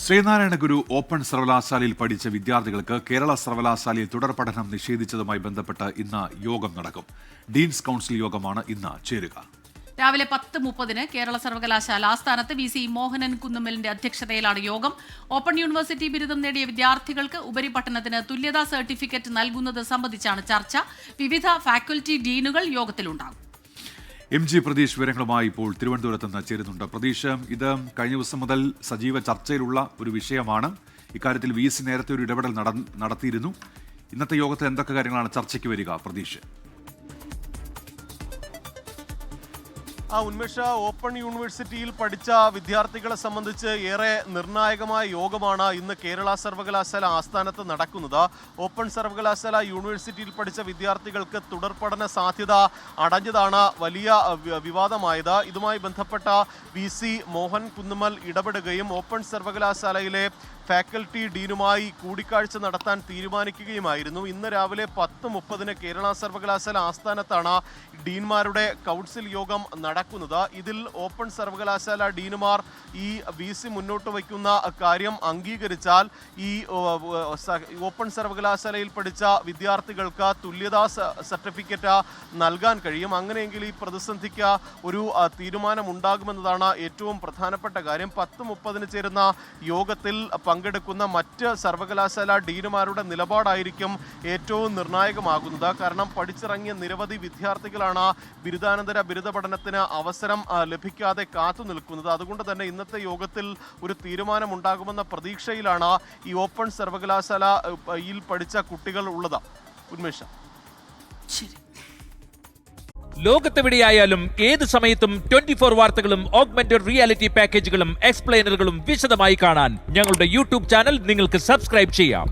ശ്രീനാരായണ ഗുരു open സർവകലാശാലയിൽ പഠിച്ച വിദ്യാർത്ഥികൾക്ക് കേരള സർവകലാശാലയിൽ തുടർ പഠനം നിഷേധിച്ചതുമായി ബന്ധപ്പെട്ട് ഇന്ന് യോഗം നടക്കും. ഡീൻസ് കൌൺസിൽ യോഗമാണ് ഇന്ന് ചേരുക. രാവിലെ 10:30 കേരള സർവകലാശാല ആസ്ഥാനത്ത് VC മോഹനൻ കുന്നുമ്മലിന്റെ അധ്യക്ഷതയിലാണ് യോഗം. ഓപ്പൺ യൂണിവേഴ്സിറ്റി ബിരുദം നേടിയ വിദ്യാർത്ഥികൾക്ക് ഉപരിപഠനത്തിന് തുല്യതാ സർട്ടിഫിക്കറ്റ് നൽകുന്നത് സംബന്ധിച്ചാണ് ചർച്ച. വിവിധ ഫാക്കൽറ്റി ഡീനുകൾ യോഗത്തിലുണ്ടാകും. MG പ്രതീഷ് വിവരങ്ങളുമായി ഇപ്പോൾ തിരുവനന്തപുരത്ത് നിന്ന് ചേരുന്നുണ്ട്. പ്രതീഷ്, ഇത് കഴിഞ്ഞ ദിവസം മുതൽ സജീവ ചർച്ചയിലുള്ള ഒരു വിഷയമാണ്. ഇക്കാര്യത്തിൽ VC നേരത്തെ ഒരു ഇടപെടൽ നടത്തിയിരുന്നു. ഇന്നത്തെ യോഗത്തിൽ എന്തൊക്കെ കാര്യങ്ങളാണ് ചർച്ചയ്ക്ക് വരിക? പ്രതീഷ്. ഉന്മേഷ, ഓപ്പൺ യൂണിവേഴ്സിറ്റിയിൽ പഠിച്ച വിദ്യാർത്ഥികളെ സംബന്ധിച്ച് ഏറെ നിർണായകമായ യോഗമാണ് ഇന്ന് കേരള സർവകലാശാല ആസ്ഥാനത്ത് നടക്കുന്നത്. ഓപ്പൺ സർവകലാശാല യൂണിവേഴ്സിറ്റിയിൽ പഠിച്ച വിദ്യാർത്ഥികൾക്ക് തുടർ പഠന സാധ്യത അടഞ്ഞതാണ് വലിയ വിവാദമായത്. ഇതുമായി ബന്ധപ്പെട്ട VC മോഹൻ കുന്നുമ്മൽ ഇടപെടുകയും ഓപ്പൺ സർവകലാശാലയിലെ ഫാക്കൽറ്റി ഡീനുമായി കൂടിക്കാഴ്ച നടത്താൻ തീരുമാനിക്കുകയുമായിരുന്നു. ഇന്ന് രാവിലെ 10:30 കേരള സർവകലാശാല ആസ്ഥാനത്താണ് ഡീൻമാരുടെ കൗൺസിൽ യോഗം നടക്കുന്നത്. ഇതിൽ ഓപ്പൺ സർവകലാശാല ഡീനുമാർ ഈ VC മുന്നോട്ട് വയ്ക്കുന്ന കാര്യം അംഗീകരിച്ചാൽ ഈ ഓപ്പൺ സർവകലാശാലയിൽ പഠിച്ച വിദ്യാർത്ഥികൾക്ക് തുല്യതാ സർട്ടിഫിക്കറ്റ് നൽകാൻ കഴിയും. അങ്ങനെയെങ്കിൽ ഈ പ്രതിസന്ധിക്ക് ഒരു തീരുമാനമുണ്ടാകുമെന്നതാണ് ഏറ്റവും പ്രധാനപ്പെട്ട കാര്യം. 10:30 ചേരുന്ന യോഗത്തിൽ പങ്കെടുക്കുന്ന മറ്റ് സർവകലാശാല ഡീനുമാരുടെ നിലപാടായിരിക്കും ഏറ്റവും നിർണായകമാകുന്നത്. കാരണം പഠിച്ചിറങ്ങിയ നിരവധി വിദ്യാർത്ഥികളാണ് ബിരുദാനന്തര ബിരുദ പഠനത്തിന് അവസരം ലഭിക്കാതെ കാത്തു നിൽക്കുന്നത്. അതുകൊണ്ട് തന്നെ ഇന്നത്തെ യോഗത്തിൽ ഒരു തീരുമാനമുണ്ടാകുമെന്ന പ്രതീക്ഷയിലാണ് ഈ ഓപ്പൺ സർവകലാശാലയിൽ പഠിച്ച കുട്ടികൾ ഉള്ളത്. ഉന്മേഷ, ലോകത്തെവിടെയായാലും ഏത് സമയത്തും 24 വാർത്തകളും ഓഗ്മെന്റഡ് റിയാലിറ്റി പാക്കേജുകളും എക്സ്പ്ലെയിനറുകളും വിശദമായി കാണാൻ ഞങ്ങളുടെ YouTube ചാനൽ നിങ്ങൾക്ക് സബ്സ്ക്രൈബ് ചെയ്യാം.